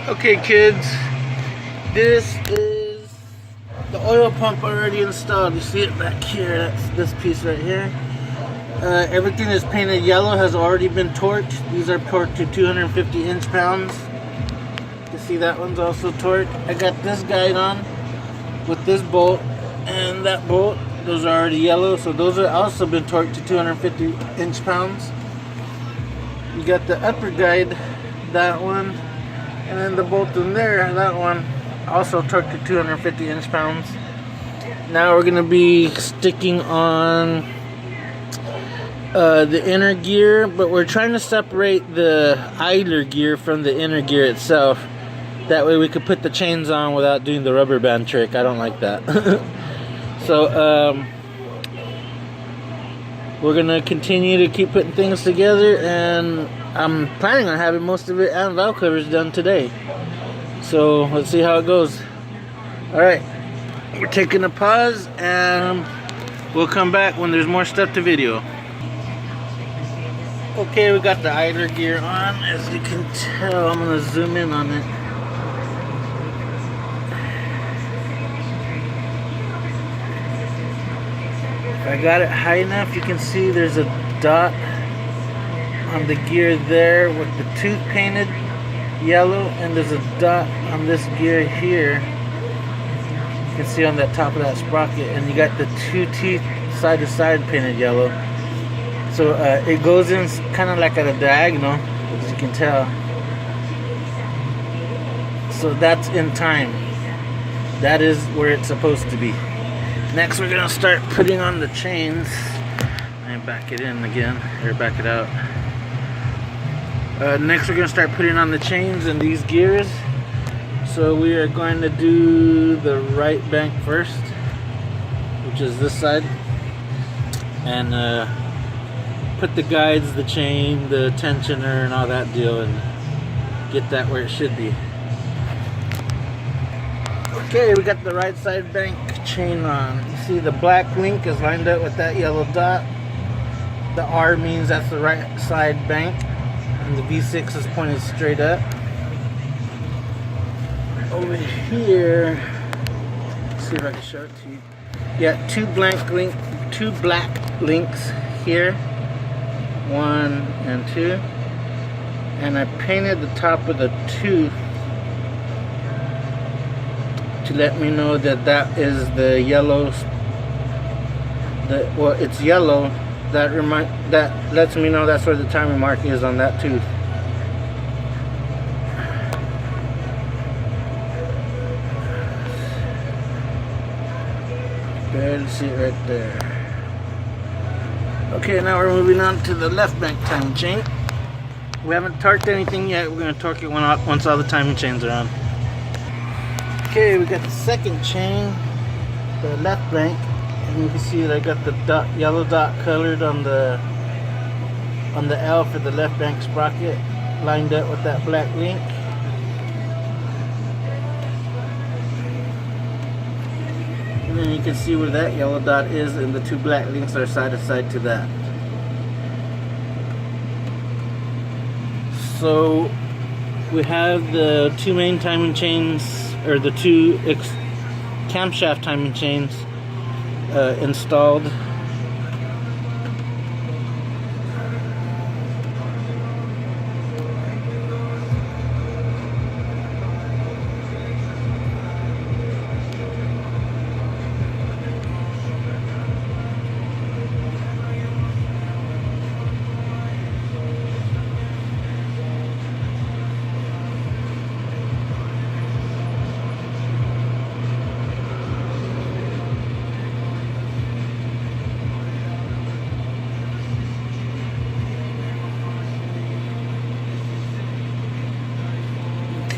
Okay kids, this is the oil pump already installed. You see it back here, that's this piece right here. Everything is painted yellow, has already been torqued. These are torqued to 250 inch-pounds. You can see that one's also torqued. I got this guide on with this bolt and that bolt. Those are already yellow, so those are also been torqued to 250 inch-pounds. You got the upper guide, that one. And then the bolt in there, that one, also torqued to 250 inch-pounds. Now we're going to be sticking on the inner gear, but we're trying to separate the idler gear from the inner gear itself. That way we could put the chains on without doing the rubber band trick. I don't like that. So we're going to continue to keep putting things together, and I'm planning on having most of it and valve covers done today. So let's see how it goes. Alright, we're taking a pause and we'll come back when there's more stuff to video. Okay, we got the idler gear on. As you can tell, I'm going to zoom in on it. If I got it high enough, you can see there's a dot on the gear there with the tooth painted yellow, and there's a dot on this gear here. You can see on that top of that sprocket, and you got the two teeth side to side painted yellow. So it goes in kind of like at a diagonal, as you can tell. So that's in time. That is where it's supposed to be. Next we're gonna start putting on the chains. And back it in again, or back it out. Next we're going to start putting on the chains and these gears. So we are going to do the right bank first, which is this side, and put the guides, the chain, the tensioner and all that deal, and get that where it should be. Okay, we got the right side bank chain on. You see the black link is lined up with that yellow dot. The R means that's the right side bank. And the V6 is pointed straight up. Over here, let's see if I can show it to you. Yeah, two black links here, 1 and 2, and I painted the top of the tooth to let me know that that is the yellow. Well, it's yellow. That lets me know that's where the timing mark is on that tooth. Barely see it right there. Okay, now we're moving on to the left bank timing chain. We haven't torqued anything yet. We're going to torque it once all the timing chains are on. Okay, we got the second chain, the left bank. And you can see that I got the yellow dot colored on the L for the left bank sprocket, lined up with that black link. And then you can see where that yellow dot is, and the two black links are side to side to that. So we have the two main timing chains, or the two camshaft timing chains installed.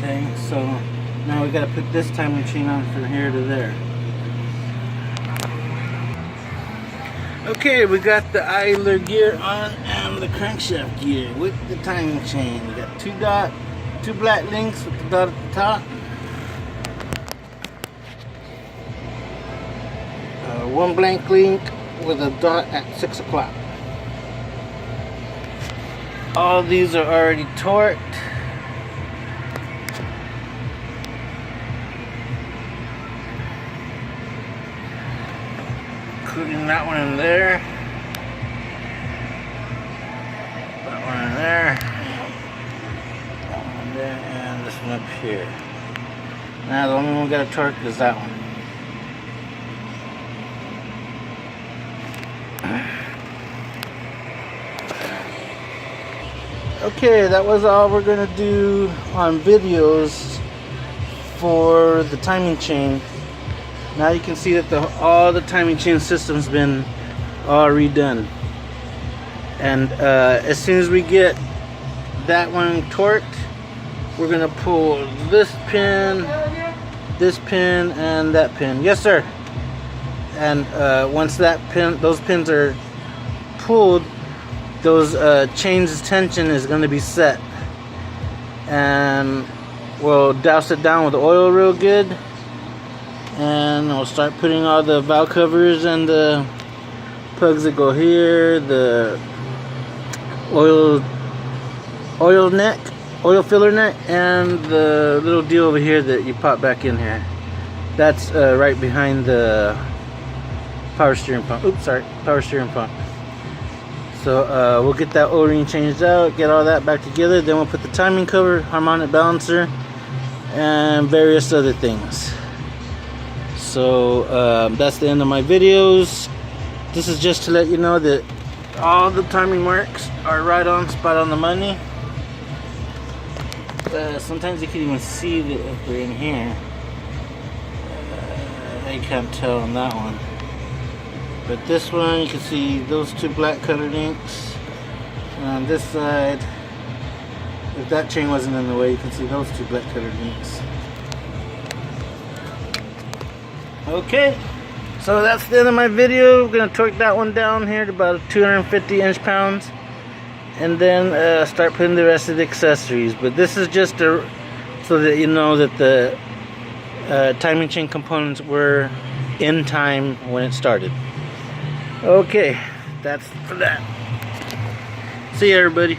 Okay, so now we got to put this timing chain on from here to there. Okay, we got the idler gear on and the crankshaft gear with the timing chain. We got two black links with the dot at the top. One blank link with a dot at 6 o'clock. All these are already torqued. putting that one in there. That one in there. That one in there, and this one up here. Now the only one we got to torque is that one. Okay, that was all we're gonna do on videos for the timing chain. Now you can see that all the timing chain system's been all redone. And as soon as we get that one torqued, we're gonna pull this pin, and that pin. Yes, sir. And once those pins are pulled, those chains tension is going to be set, and we'll douse it down with oil real good, and we'll start putting all the valve covers and the plugs that go here, the oil filler neck, and the little deal over here that you pop back in here. That's right behind the power steering pump. Oops, sorry, power steering pump. So we'll get that O-ring changed out, get all that back together, then we'll put the timing cover, harmonic balancer, and various other things. So that's the end of my videos. This is just to let you know that all the timing marks are right on, spot on the money. Sometimes you can even see that if they're in here. I can't tell on that one. But this one, you can see those two black colored inks. And on this side, if that chain wasn't in the way, you can see those two black colored inks. Okay, so that's the end of my video. We're going to torque that one down here to about 250 inch-pounds. And then start putting the rest of the accessories. But this is just so that you know that the timing chain components were in time when it started. Okay, that's for that. See you, everybody.